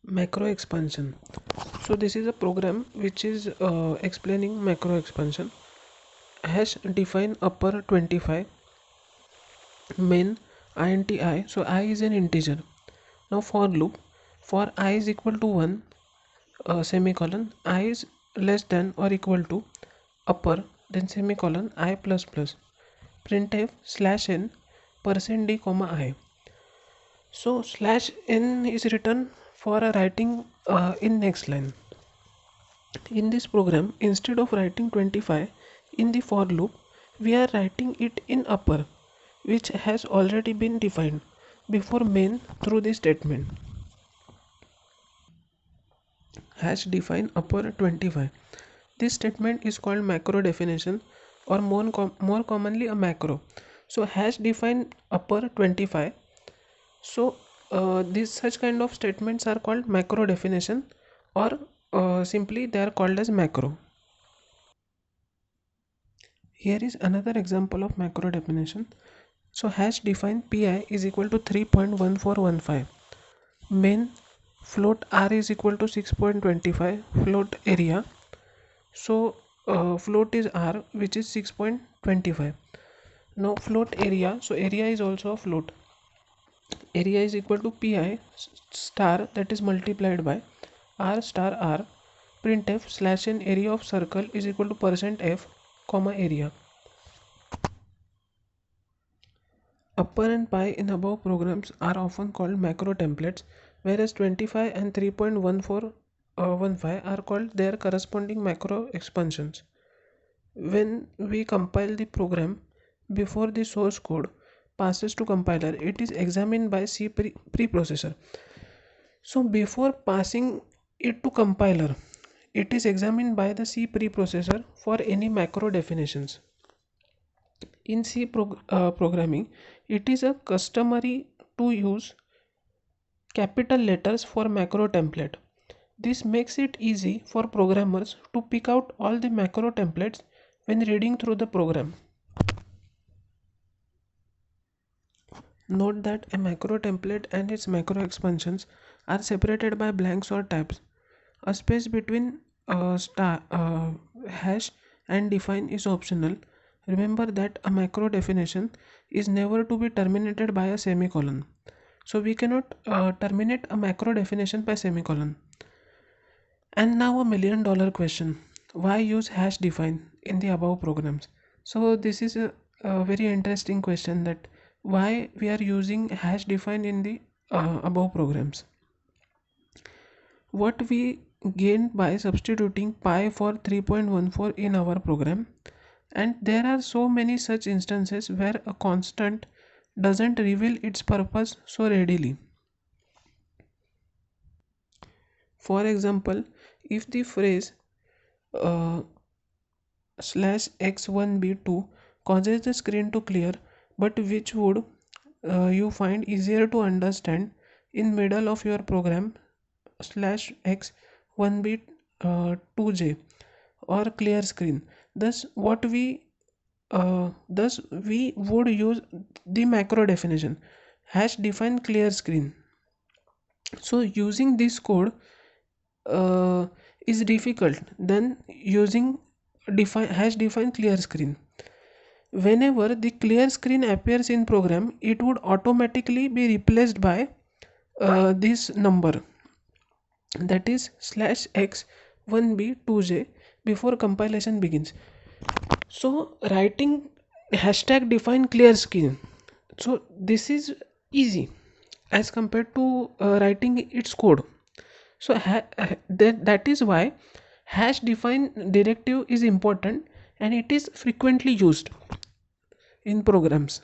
Macro expansion. So this is a program which is explaining macro expansion. Hash define upper 25 main int I. So I is an integer. Now for loop for I is equal to 1 semicolon I is less than or equal to upper then semicolon I plus plus printf slash n percent d comma I. So slash n is written for a writing in next line. In this program, instead of writing 25 in the for loop, we are writing it in upper, which has already been defined before main through this statement. Hash define upper 25. This statement is called macro definition or more commonly a macro. So hash define upper 25. So these such kind of statements are called macro definition or simply they are called as macro. Here is another example of macro definition. So hash define pi is equal to 3.1415. Main float r is equal to 6.25 float area. So float is r which is 6.25. Now float area, so area is also a float. Area is equal to pi star that is multiplied by r star r printf slash n area of circle is equal to percent f comma area. Upper and pi in above programs are often called macro templates, whereas 25 and 3.1415 are called their corresponding macro expansions. When we compile the program before the source code passes to compiler, it is examined by C preprocessor. So before passing it to compiler, it is examined by the C preprocessor for any macro definitions. In C programming, it is a customary to use capital letters for macro template. This makes it easy for programmers to pick out all the macro templates when reading through the program. Note that a macro template and its macro expansions are separated by blanks or tabs. A space between hash and define is optional. Remember that a macro definition is never to be terminated by a semicolon. So we cannot terminate a macro definition by semicolon. And now $1 million question. Why use hash define in the above programs? So this is a very interesting question, that why we are using hash define in the above programs. What we gained by substituting pi for 3.14 in our program, and there are so many such instances where a constant doesn't reveal its purpose so readily. For example, if the phrase uh, slash x1b2 causes the screen to clear, but which would you find easier to understand in middle of your program slash x 1b 2j or clear screen. Thus we would use the macro definition hash define clear screen. So using this code uh, is difficult than using hash define clear screen. Whenever the clear screen appears in program, it would automatically be replaced by this number, that is slash x 1b 2j before compilation begins. So writing hashtag define clear screen, so this is easy as compared to writing its code. So that is why hash define directive is important and it is frequently used in programs.